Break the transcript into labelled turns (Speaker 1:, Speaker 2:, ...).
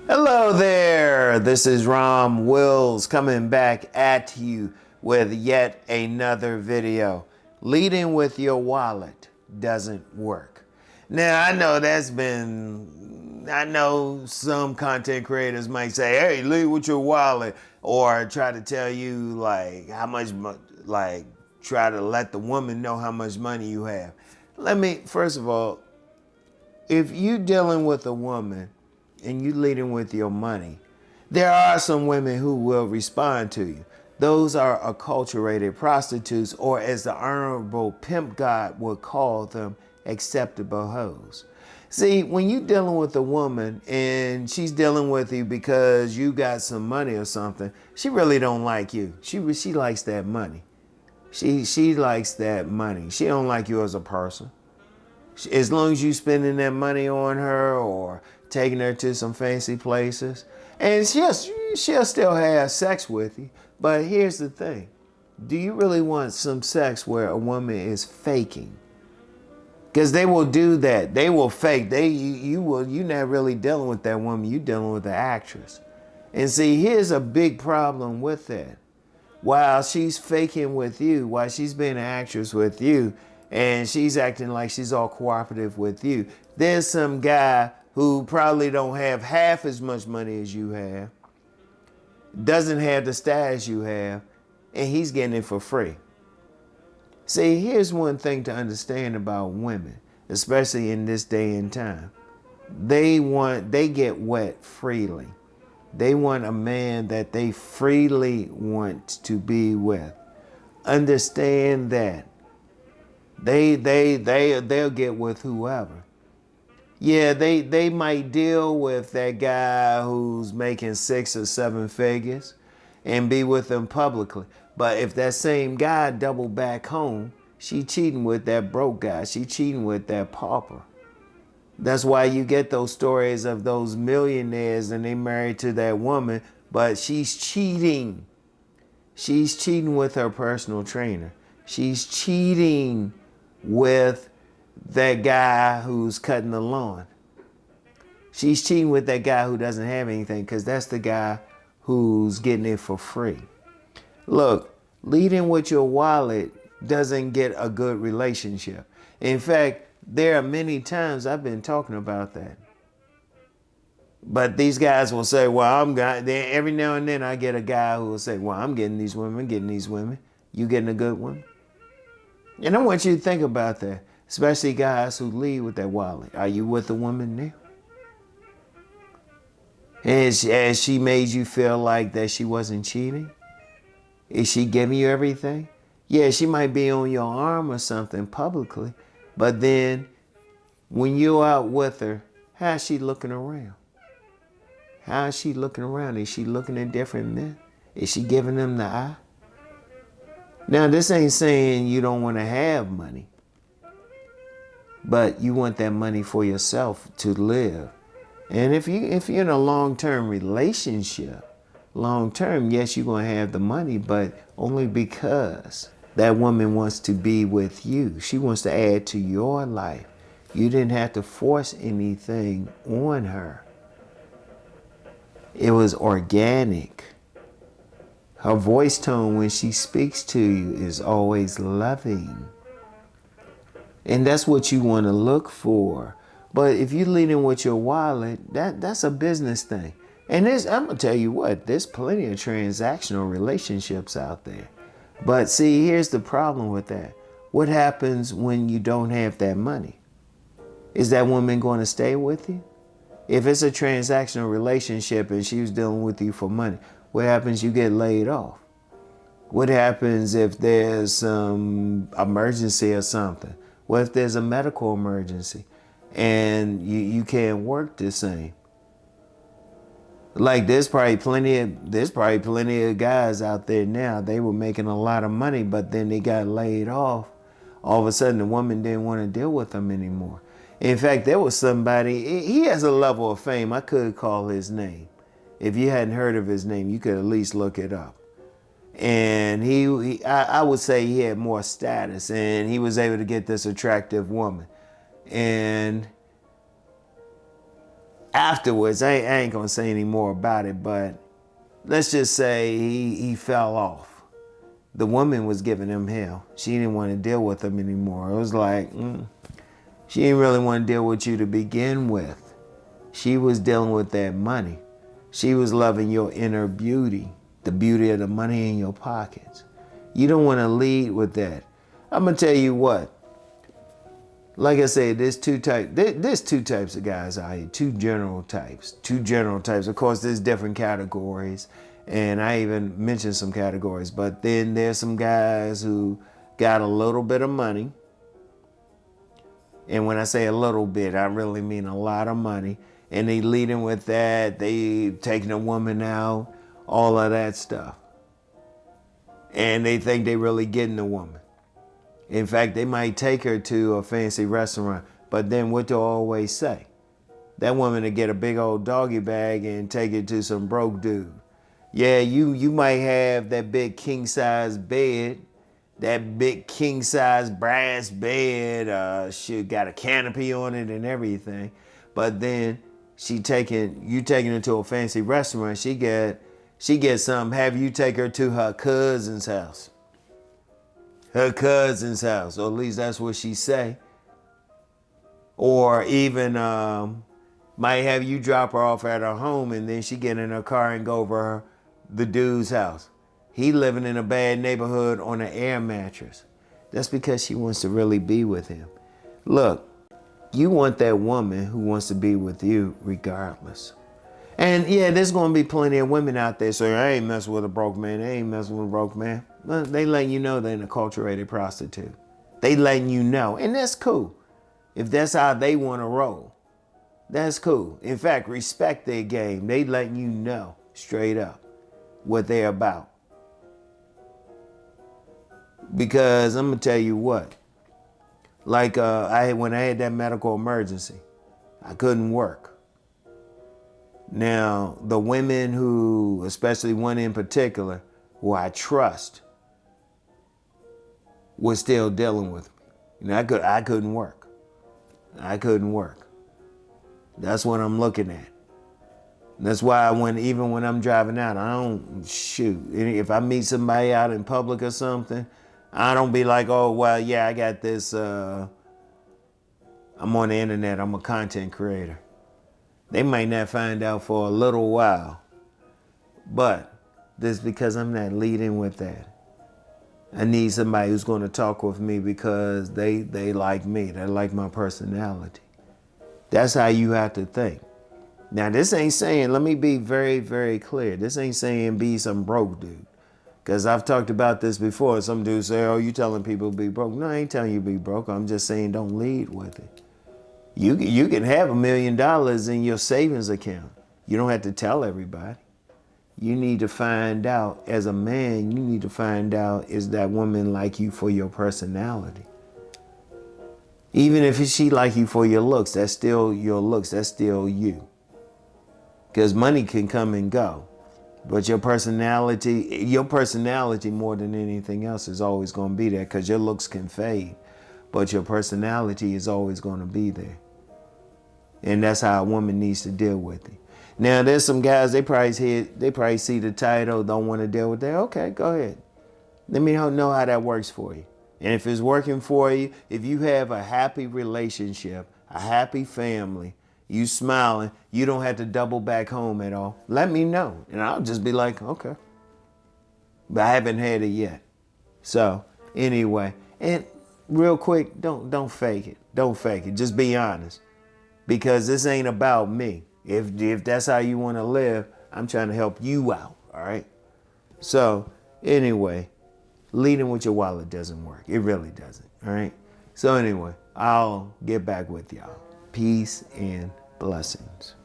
Speaker 1: Hello there, this is RomWills coming back at you with yet another video. Leading with your wallet doesn't work. Now I know some content creators might say, hey, lead with your wallet, or try to tell you like how much, like try to let the woman know how much money you have. First of all, if you're dealing with a woman and you leading with your money, there are some women who will respond to you. Those are acculturated prostitutes, or as the honorable Pimp God would call them, acceptable hoes. See, when you dealing with a woman and she's dealing with you because you got some money or something, she really don't like you. She likes that money. She likes that money. She don't like you as a person. As long as you spending that money on her or taking her to some fancy places, and she'll still have sex with you. But here's the thing: do you really want some sex where a woman is faking? Because they will do that. They will fake. You're not really dealing with that woman. You're dealing with the actress. And see, here's a big problem with that. While she's faking with you, while she's being an actress with you, and she's acting like she's all cooperative with you, there's some guy who probably don't have half as much money as you have, doesn't have the status you have, and he's getting it for free. See, here's one thing to understand about women, especially in this day and time. They get wet freely. They want a man that they freely want to be with. Understand that. They'll get with whoever. Yeah, they might deal with that guy who's making 6 or 7 figures and be with him publicly. But if that same guy double back home, she cheating with that broke guy. She cheating with that pauper. That's why you get those stories of those millionaires and they married to that woman, but she's cheating. She's cheating with her personal trainer. She's cheating with that guy who's cutting the lawn. She's cheating with that guy who doesn't have anything, because that's the guy who's getting it for free. Look, leading with your wallet doesn't get a good relationship. In fact, there are many times I've been talking about that. But these guys will say, well, every now and then I get a guy who will say, well, I'm getting these women. You getting a good one? And I want you to think about that, especially guys who lead with that wallet. Are you with a woman now? Has she made you feel like that she wasn't cheating? Is she giving you everything? Yeah, she might be on your arm or something publicly, but then when you're out with her, how's she looking around? How is she looking around? Is she looking at different men? Is she giving them the eye? Now, this ain't saying you don't want to have money, but you want that money for yourself to live. And if you're in a long-term relationship, long-term, yes, you're going to have the money, but only because that woman wants to be with you. She wants to add to your life. You didn't have to force anything on her. It was organic. Her voice tone when she speaks to you is always loving. And that's what you want to look for. But if you're leading with your wallet, that's a business thing. And I'm going to tell you what, there's plenty of transactional relationships out there. But see, here's the problem with that. What happens when you don't have that money? Is that woman going to stay with you? If it's a transactional relationship and she was dealing with you for money, what happens? You get laid off. What happens if there's some emergency or something? What if there's a medical emergency and you can't work the same? Like there's probably plenty of guys out there now. They were making a lot of money, but then they got laid off. All of a sudden, the woman didn't want to deal with them anymore. In fact, there was somebody. He has a level of fame. I could call his name. If you hadn't heard of his name, you could at least look it up. And I would say he had more status, and he was able to get this attractive woman. And afterwards, I ain't gonna say any more about it, but let's just say he fell off. The woman was giving him hell. She didn't want to deal with him anymore. It was like, she didn't really want to deal with you to begin with. She was dealing with that money. She was loving your inner beauty, the beauty of the money in your pockets. You don't want to lead with that. I'm gonna tell you what. Like I said, there's two types of guys out here. Two general types. Of course, there's different categories, and I even mentioned some categories. But then there's some guys who got a little bit of money, and when I say a little bit, I really mean a lot of money. And they leading with that. They taking a woman out, all of that stuff, and they think they really getting the woman. In fact, they might take her to a fancy restaurant, but then what do I always say? That woman to get a big old doggy bag and take it to some broke dude. Yeah, you might have that big king size bed, that big king size brass bed. She got a canopy on it and everything, but then you taking her to a fancy restaurant. She get something. Have you take her to her cousin's house. Her cousin's house, or at least that's what she say. Or even might have you drop her off at her home, and then she get in her car and go over the dude's house. He living in a bad neighborhood on an air mattress. That's because she wants to really be with him. Look, you want that woman who wants to be with you regardless. And yeah, there's going to be plenty of women out there saying, I ain't messing with a broke man. I ain't messing with a broke man. Well, they letting you know they're an acculturated prostitute. They letting you know. And that's cool. If that's how they want to roll, that's cool. In fact, respect their game. They letting you know straight up what they're about. Because I'm going to tell you what. Like when I had that medical emergency, I couldn't work. Now, the women who, especially one in particular, who I trust, was still dealing with me. You know, I couldn't work. I couldn't work. That's what I'm looking at. That's why even when I'm driving out, I don't shoot. If I meet somebody out in public or something, I don't be like, oh, well, yeah, I got this. I'm on the internet. I'm a content creator. They might not find out for a little while. But this is because I'm not leading with that. I need somebody who's going to talk with me because they like me. They like my personality. That's how you have to think. Now, this ain't saying, let me be very, very clear. This ain't saying be some broke dude. Because I've talked about this before. Some dudes say, oh, you telling people to be broke. No, I ain't telling you to be broke. I'm just saying don't lead with it. You can have $1 million in your savings account. You don't have to tell everybody. You need to find out, as a man, you need to find out, is that woman like you for your personality? Even if she like you for your looks, that's still your looks. That's still you. Because money can come and go. But your personality more than anything else is always going to be there, because your looks can fade. But your personality is always going to be there. And that's how a woman needs to deal with it. Now, there's some guys, they probably see the title, don't want to deal with that. Okay, go ahead. Let me know how that works for you. And if it's working for you, if you have a happy relationship, a happy family, you smiling, you don't have to double back home at all, let me know. And I'll just be like, okay. But I haven't had it yet. So, anyway, and real quick, don't fake it. Don't fake it. Just be honest. Because this ain't about me. If that's how you want to live, I'm trying to help you out, all right? So, anyway, leading with your wallet doesn't work. It really doesn't, all right? So, anyway, I'll get back with y'all. Peace and blessings.